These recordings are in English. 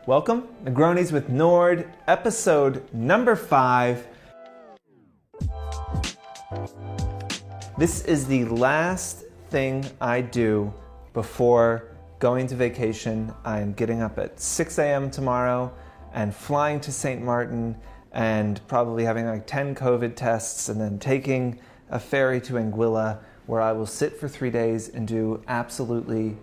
Welcome, Negronis with Nord, episode number 5. This is the last thing I do before going to vacation. I'm getting up at 6 a.m. tomorrow and flying to St. Martin and probably having like 10 COVID tests and then taking a ferry to Anguilla where I will sit for 3 days and do absolutely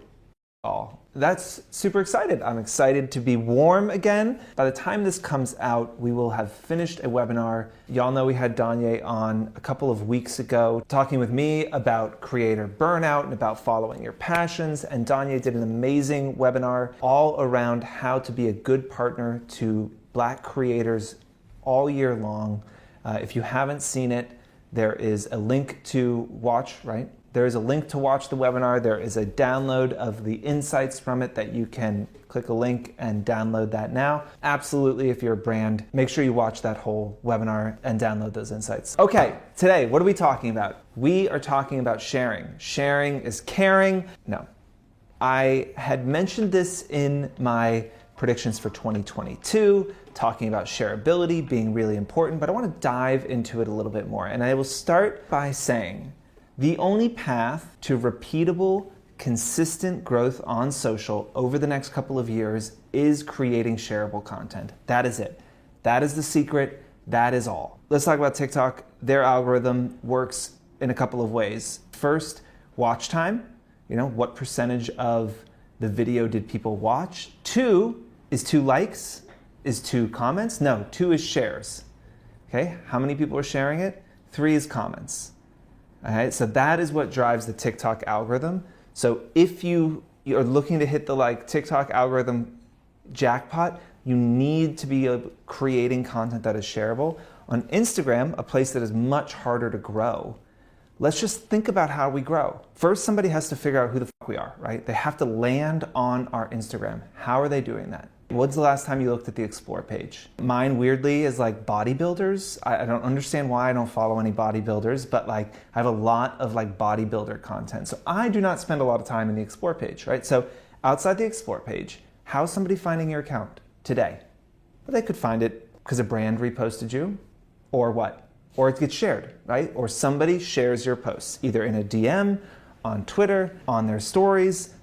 all. That's super excited. I'm excited to be warm again. By the time this comes out, we will have finished a webinar. Y'all know we had Danye on a couple of weeks ago talking with me about creator burnout and about following your passions. And Danye did an amazing webinar all around how to be a good partner to Black creators all year long. If you haven't seen it, there is a link to watch, right? There is a link to watch the webinar. There is a download of the insights from it that you can click a link and download that now. Absolutely, if you're a brand, make sure you watch that whole webinar and download those insights. Okay, today, what are we talking about? We are talking about sharing. Sharing is caring. No. I had mentioned this in my predictions for 2022, talking about shareability being really important, but I want to dive into it a little bit more. And I will start by saying, the only path to repeatable, consistent growth on social over the next couple of years is creating shareable content. That is it. That is the secret. That is all. Let's talk about TikTok. Their algorithm works in a couple of ways. First, watch time. You know, what percentage of the video did people watch? 2 is 2 likes, is 2 comments. No, 2 is shares. Okay, how many people are sharing it? 3 is comments. All right, so that is what drives the TikTok algorithm. So if you're looking to hit the TikTok algorithm jackpot, you need to be creating content that is shareable. On Instagram, a place that is much harder to grow, let's just think about how we grow. First, somebody has to figure out who the fuck we are, right? They have to land on our Instagram. How are they doing that? When's the last time you looked at the Explore page? Mine, weirdly, is like bodybuilders. I don't understand why I don't follow any bodybuilders, but I have a lot of bodybuilder content. So I do not spend a lot of time in the Explore page, right? So outside the Explore page, how's somebody finding your account today? Well, they could find it because a brand reposted you, or what? Or it gets shared, right? Or somebody shares your posts, either in a DM, on Twitter, on their stories.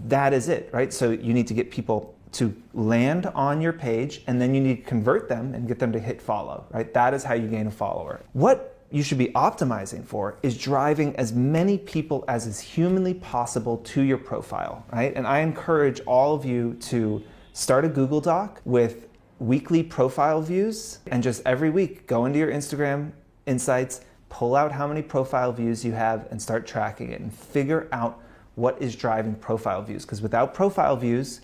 That is it, right? So you need to get people to land on your page, and then you need to convert them and get them to hit follow, right? That is how you gain a follower. What you should be optimizing for is driving as many people as is humanly possible to your profile, right? And I encourage all of you to start a Google Doc with weekly profile views, and just every week go into your Instagram insights, pull out how many profile views you have and start tracking it and figure out what is driving profile views. Because without profile views,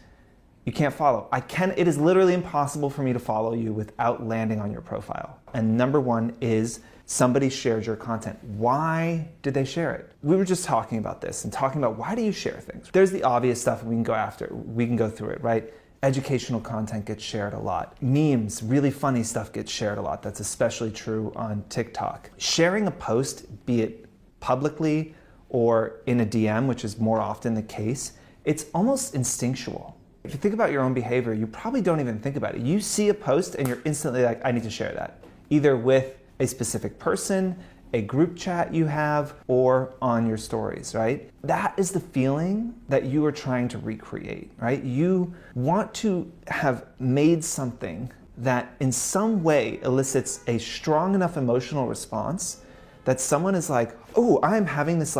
you can't follow. It is literally impossible for me to follow you without landing on your profile. And number 1 is somebody shared your content. Why did they share it? We were just talking about this and talking about why do you share things? There's the obvious stuff we can go after. We can go through it, right? Educational content gets shared a lot. Memes, really funny stuff gets shared a lot. That's especially true on TikTok. Sharing a post, be it publicly or in a DM, which is more often the case, it's almost instinctual. If you think about your own behavior, you probably don't even think about it. You see a post and you're instantly like, I need to share that. Either with a specific person, a group chat you have, or on your stories, right? That is the feeling that you are trying to recreate, right? You want to have made something that in some way elicits a strong enough emotional response that someone is like, oh, I'm having this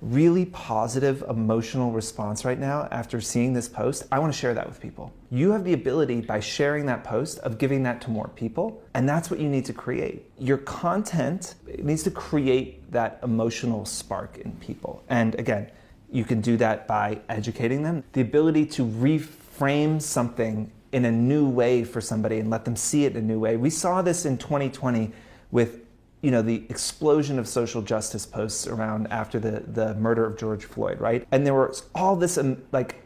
really positive emotional response right now after seeing this post. I want to share that with people. You have the ability by sharing that post of giving that to more people, and that's what you need to create. Your content needs to create that emotional spark in people. And again, you can do that by educating them. The ability to reframe something in a new way for somebody and let them see it in a new way. We saw this in 2020 with the explosion of social justice posts around after the murder of George Floyd, right? And there was all this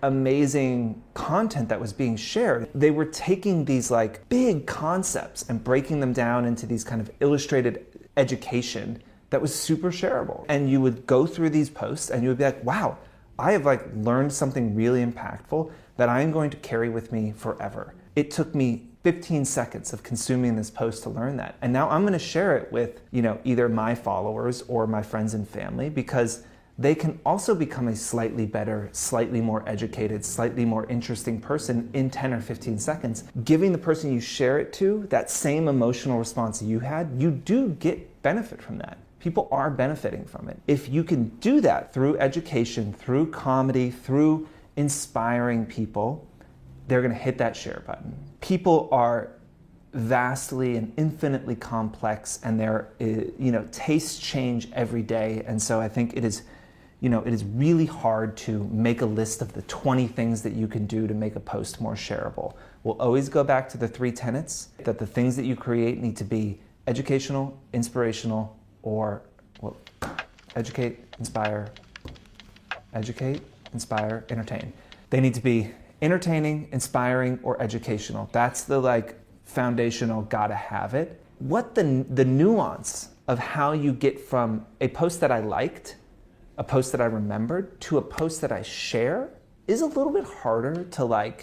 amazing content that was being shared. They were taking these big concepts and breaking them down into these kind of illustrated education that was super shareable. And you would go through these posts and you would be like, wow, I have learned something really impactful that I'm going to carry with me forever. It took me 15 seconds of consuming this post to learn that. And now I'm going to share it with, either my followers or my friends and family, because they can also become a slightly better, slightly more educated, slightly more interesting person in 10 or 15 seconds. Giving the person you share it to that same emotional response you had, you do get benefit from that. People are benefiting from it. If you can do that through education, through comedy, through inspiring people, they're going to hit that share button. People are vastly and infinitely complex, and their tastes change every day. And so I think it is really hard to make a list of the 20 things that you can do to make a post more shareable. We'll always go back to the 3 tenets, that the things that you create need to be educational, inspirational, or educate, inspire, entertain. They need to be entertaining, inspiring, or educational. That's the foundational gotta have it. What the nuance of how you get from a post that I liked, a post that I remembered, to a post that I share is a little bit harder to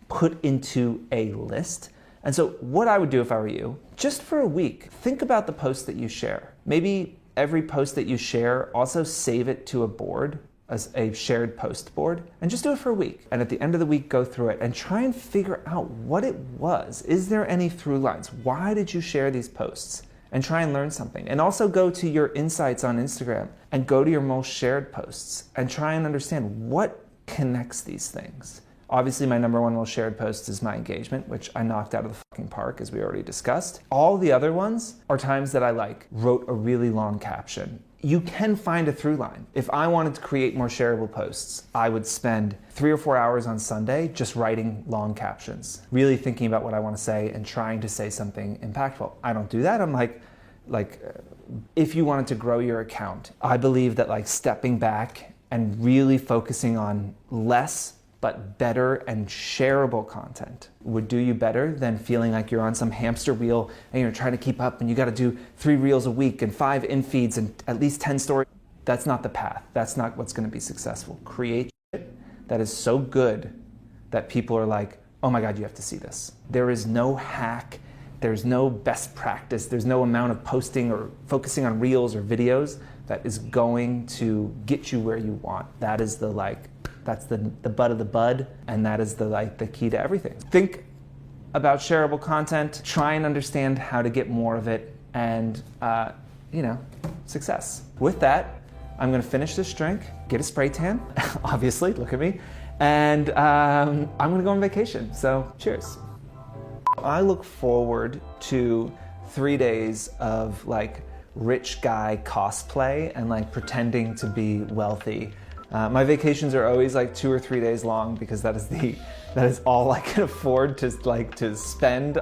put into a list. And so what I would do if I were you, just for a week, think about the posts that you share. Maybe every post that you share, also save it to a board, as a shared post board, and just do it for a week. And at the end of the week, go through it and try and figure out what it was. Is there any through lines? Why did you share these posts? And try and learn something. And also go to your insights on Instagram and go to your most shared posts and try and understand what connects these things. Obviously, my number 1 most shared post is my engagement, which I knocked out of the fucking park, as we already discussed. All the other ones are times that I wrote a really long caption. You can find a through line. If I wanted to create more shareable posts, I would spend 3 or 4 hours on Sunday just writing long captions, really thinking about what I want to say and trying to say something impactful. I don't do that. I'm if you wanted to grow your account, I believe that stepping back and really focusing on less but better and shareable content would do you better than feeling like you're on some hamster wheel and you're trying to keep up and you got to do 3 reels a week and 5 in feeds and at least 10 stories. That's not the path. That's not what's going to be successful. Create shit that is so good that people are like, oh my God, you have to see this. There is no hack. There's no best practice. There's no amount of posting or focusing on reels or videos that is going to get you where you want. That is that's the bud of the bud, and that is the key to everything. Think about shareable content, try and understand how to get more of it, and success. With that, I'm gonna finish this drink, get a spray tan, obviously, look at me, and I'm gonna go on vacation, so cheers. I look forward to 3 days of rich guy cosplay and pretending to be wealthy. My vacations are always 2 or 3 days long because that is all I can afford to spend.